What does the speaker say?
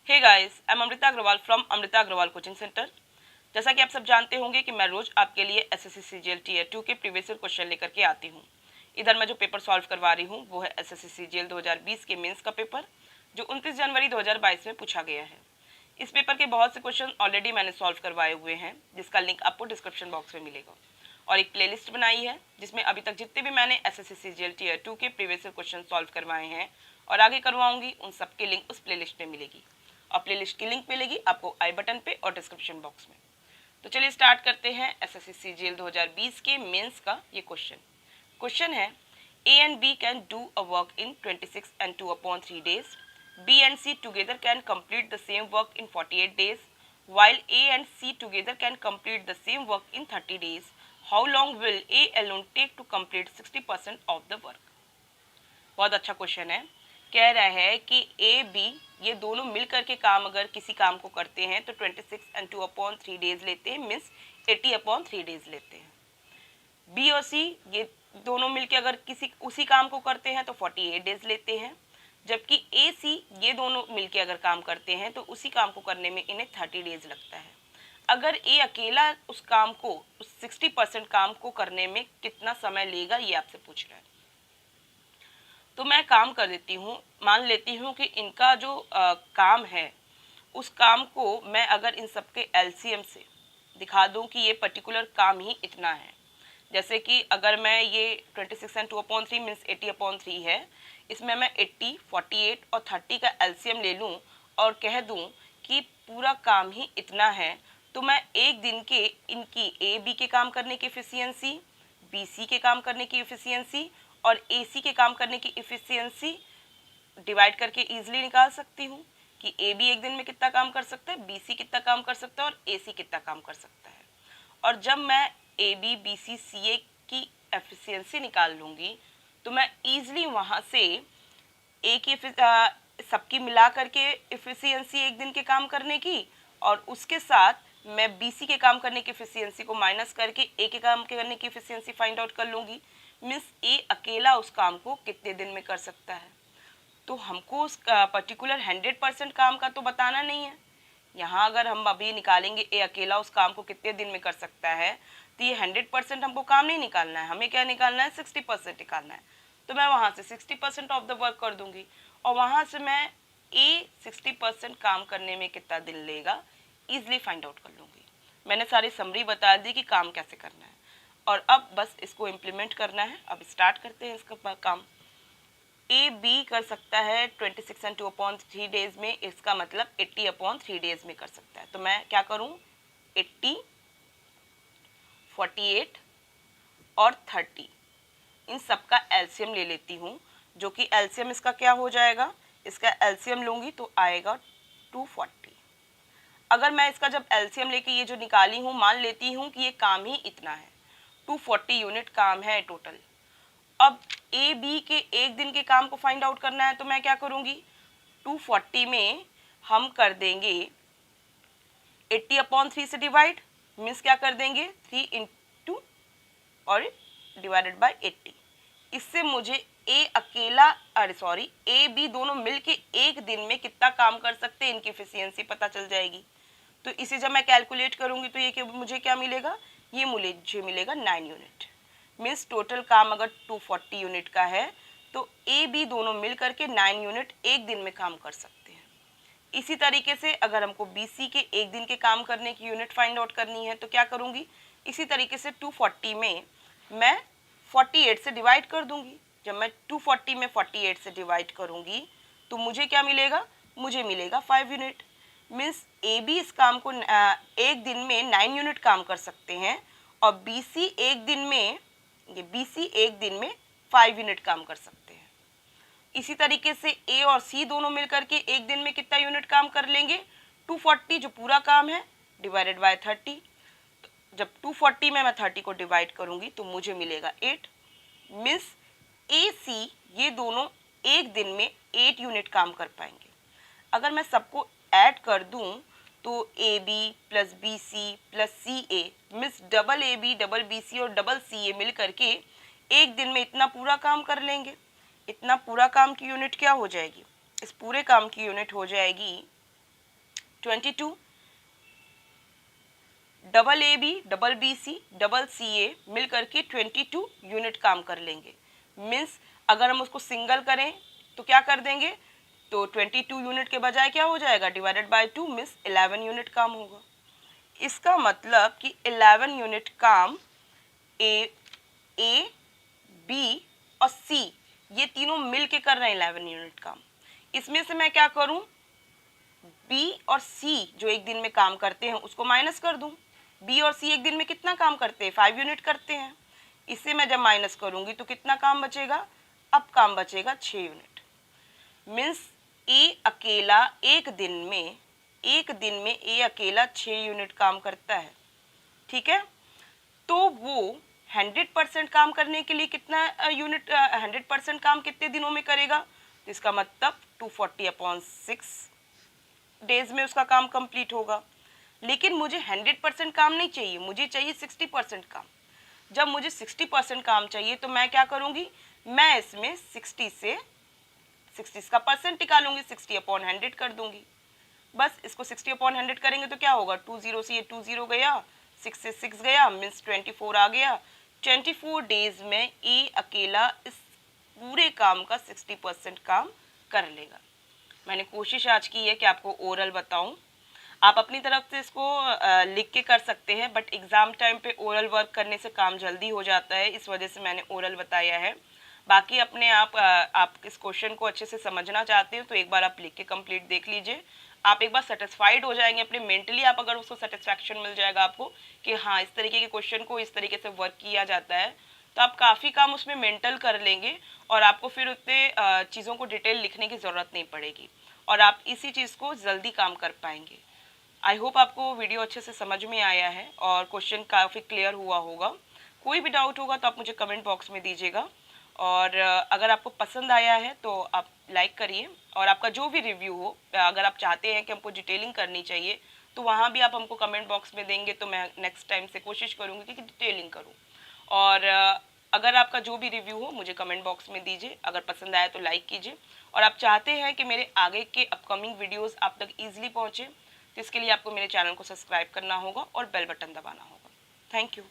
Hey guys, I am Amrita Agarwal from Amrita Agarwal coaching centre. जैसा कि आप सब जानते होंगे कि मैं रोज आपके लिए एसएससी सीजीएल टीयर 2 के प्रीवियस ईयर क्वेश्चन लेकर के आती हूँ। इधर मैं जो पेपर सॉल्व करवा रही हूँ वो है एसएससी सीजीएल 2020 के मेंस का पेपर, जो 29 जनवरी 2022 में पूछा गया है। इस पेपर के बहुत से क्वेश्चन ऑलरेडी मैंने सॉल्व करवाए हुए हैं, जिसका लिंक आपको डिस्क्रिप्शन बॉक्स में मिलेगा। और एक प्लेलिस्ट बनाई है जिसमें अभी तक जितने भी मैंने एसएससी सीजीएल टीयर 2 के प्रीवियस ईयर क्वेश्चन सॉल्व करवाए हैं और आगे करवाऊंगी, उन सबके लिंक उस प्लेलिस्ट में मिलेगी। और प्लेलिस्ट की लिंक मिलेगी आपको आई बटन पे और डिस्क्रिप्शन बॉक्स में। तो चलिए स्टार्ट करते हैं एसएससी सीजीएल 2020 के मेंस का ये क्वेश्चन है A and B can do a work in 26 and 2/3 days. B and C together can complete the same work in 48 days, while A and C together can complete the same work in 30 days. How long will A alone take to complete 60% of the work? बहुत अच्छा question है। कह रहा है कि A B ये दोनों मिल करके काम अगर किसी काम को करते हैं तो 26 and 2/3 days लेते हैं, मीन्स 80/3 days लेते हैं। बी और सी ये दोनों मिलके अगर किसी उसी काम को करते हैं तो 48 days लेते हैं, जबकि ए सी ये दोनों मिलके अगर काम करते हैं तो उसी काम को करने में इन्हें 30 days लगता है। अगर ए अकेला उस काम को उस 60% काम को करने में कितना समय लेगा ये आपसे पूछ रहा है। तो मैं काम कर देती हूँ, मान लेती हूँ कि इनका जो काम है उस काम को मैं अगर इन सबके एलसीएम से दिखा दूँ कि ये पर्टिकुलर काम ही इतना है। जैसे कि अगर मैं ये 26 and 2/3 मीन्स 80/3 है, इसमें मैं 80, 48 और 30 का एलसीएम ले लूँ और कह दूँ कि पूरा काम ही इतना है, तो मैं एक दिन के इनकी ए बी के काम करने की एफिशिएंसी, बी सी के काम करने की एफिशिएंसी और ए सी के काम करने की एफिशिएंसी डिवाइड करके ईजिली निकाल सकती हूँ कि ए बी एक दिन में कितना काम कर सकता है, बी सी कितना काम कर सकता है और ए सी कितना काम कर सकता है। और जब मैं ए बी बी सी सी ए की एफिशिएंसी निकाल लूँगी तो मैं ईजिली वहाँ से ए की सबकी मिला करके एफिशिएंसी एक दिन के काम करने की और उसके साथ मैं बी सी के काम करने की एफिशिएंसी को माइनस करके ए के काम करने की एफिशिएंसी फाइंड आउट कर लूँगी। मीन्स ए अकेला उस काम को कितने दिन में कर सकता है। तो हमको उस पर्टिकुलर 100% काम का तो बताना नहीं है। यहाँ अगर हम अभी निकालेंगे ए अकेला उस काम को कितने दिन में कर सकता है, तो ये 100% हमको काम नहीं निकालना है, हमें क्या निकालना है, 60% निकालना है। तो मैं वहाँ से 60% ऑफ द वर्क कर दूंगी और वहाँ से मैं ए 60% काम करने में कितना दिन लेगा ईजिली फाइंड आउट कर लूँगी। मैंने सारी समरी बता दी कि काम कैसे करना है और अब बस इसको इम्प्लीमेंट करना है। अब स्टार्ट करते हैं इसका काम। ए बी कर सकता है 26 and 2/3 days में, इसका मतलब 80/3 days में कर सकता है। तो मैं क्या करूं, 80, 48 और 30 इन सब का एलसीएम ले लेती हूं, जो कि एलसीएम इसका क्या हो जाएगा, इसका एलसीएम लूंगी तो आएगा 240। अगर मैं इसका जब एलसीएम लेके ये जो निकाली हूँ मान लेती हूँ कि ये काम ही इतना है, 240 यूनिट काम है टोटल। अब ए बी के एक दिन के काम को फाइंड आउट करना है तो मैं क्या करूँगी, 240 में हम कर देंगे 80/3 से डिवाइड, मीन्स क्या कर देंगे 3 इंटू और डिवाइडेड बाय 80। इससे मुझे ए अकेला ए बी दोनों मिलके एक दिन में कितना काम कर सकते हैं इनकी एफिशिएंसी पता चल जाएगी। तो इसे जब मैं कैलकुलेट करूँगी तो ये मुझे क्या मिलेगा, ये मुझे मिलेगा 9 यूनिट। मीन्स टोटल काम अगर 240 यूनिट का है तो ए बी दोनों मिल करके 9 यूनिट एक दिन में काम कर सकते हैं। इसी तरीके से अगर हमको बी सी के एक दिन के काम करने की यूनिट फाइंड आउट करनी है तो क्या करूँगी, इसी तरीके से 240 में मैं 48 से डिवाइड कर दूँगी। जब मैं 240 में 48 से डिवाइड करूँगी तो मुझे क्या मिलेगा, मुझे मिलेगा 5 यूनिट। मीन्स ए बी इस काम को एक दिन में 9 यूनिट काम कर सकते हैं और बी सी एक दिन में 5 यूनिट काम कर सकते हैं। इसी तरीके से ए और सी दोनों मिलकर के एक दिन में कितना यूनिट काम कर लेंगे, 240 जो पूरा काम है डिवाइडेड बाय 30। जब 240 में मैं 30 को डिवाइड करूंगी तो मुझे मिलेगा 8। मीन्स ए सी ये दोनों एक दिन में 8 यूनिट काम कर पाएंगे। अगर मैं सबको ऐड कर दूं तो a b plus b c plus c a means double A B double B c और डबल सी ए मिल करके एक दिन में इतना पूरा काम कर लेंगे। इतना पूरा काम की यूनिट क्या हो जाएगी, इस पूरे काम की यूनिट हो जाएगी 22, double A B, double B C, double C A मिल करके 22 यूनिट काम कर लेंगे। मीन्स अगर हम उसको सिंगल करें तो क्या कर देंगे, तो 22 यूनिट के बजाय क्या हो जाएगा, डिवाइडेड बाय 2 मीन्स 11 यूनिट काम होगा। इसका मतलब कि 11 यूनिट काम ए बी और सी ये तीनों मिल के कर रहे हैं 11 यूनिट काम। इसमें से मैं क्या करूं, बी और सी जो एक दिन में काम करते हैं उसको माइनस कर दूं। बी और सी एक दिन में कितना काम करते हैं, 5 यूनिट करते हैं। इससे मैं जब माइनस करूंगी तो कितना काम बचेगा, अब काम बचेगा 6 यूनिट। मीन्स ए अकेला एक दिन में ए अकेला 6 यूनिट काम करता है। ठीक है, तो वो 100% काम करने के लिए कितना यूनिट 100% काम कितने दिनों में करेगा, तो इसका मतलब 240/6 डेज में उसका काम कंप्लीट होगा। लेकिन मुझे 100% काम नहीं चाहिए, मुझे चाहिए 60% काम। जब मुझे 60% काम चाहिए तो मैं क्या करूंगी, मैं इसमें 60 का परसेंट निकालूंगी, 60/100 कर दूंगी। बस इसको 60/100 करेंगे तो क्या होगा, 20 से ये 20 गया, 6 से 6 गया, मीन्स 24 आ गया। 24 डेज में ए अकेला इस पूरे काम का 60% काम कर लेगा। मैंने कोशिश आज की है कि आपको ओरल बताऊं। आप अपनी तरफ से इसको लिख के कर सकते हैं, बट एग्ज़ाम टाइम पे ओरल वर्क करने से काम जल्दी हो जाता है, इस वजह से मैंने ओरल बताया है। बाकी अपने आप इस क्वेश्चन को अच्छे से समझना चाहते हो तो एक बार आप लिख के कंप्लीट देख लीजिए। आप एक बार सेटिस्फाइड हो जाएंगे अपने मेंटली, आप अगर उसको सेटिस्फैक्शन मिल जाएगा आपको कि हाँ इस तरीके के क्वेश्चन को इस तरीके से वर्क किया जाता है, तो आप काफ़ी काम उसमें मेंटल कर लेंगे और आपको फिर उतने चीज़ों को डिटेल लिखने की ज़रूरत नहीं पड़ेगी और आप इसी चीज़ को जल्दी काम कर पाएंगे। आई होप आपको वीडियो अच्छे से समझ में आया है और क्वेश्चन काफ़ी क्लियर हुआ होगा। कोई भी डाउट होगा तो आप मुझे कमेंट बॉक्स में दीजिएगा और अगर आपको पसंद आया है तो आप लाइक करिए और आपका जो भी रिव्यू हो, अगर आप चाहते हैं कि हमको डिटेलिंग करनी चाहिए तो वहाँ भी आप हमको कमेंट बॉक्स में देंगे तो मैं नेक्स्ट टाइम से कोशिश करूँगी कि डिटेलिंग करूँ। और अगर आपका जो भी रिव्यू हो मुझे कमेंट बॉक्स में दीजिए, अगर पसंद आया तो लाइक कीजिए और आप चाहते हैं कि मेरे आगे के अपकमिंग वीडियोज़ आप तक ईजिली पहुँचे तो इसके लिए आपको मेरे चैनल को सब्सक्राइब करना होगा और बेल बटन दबाना होगा। Thank you.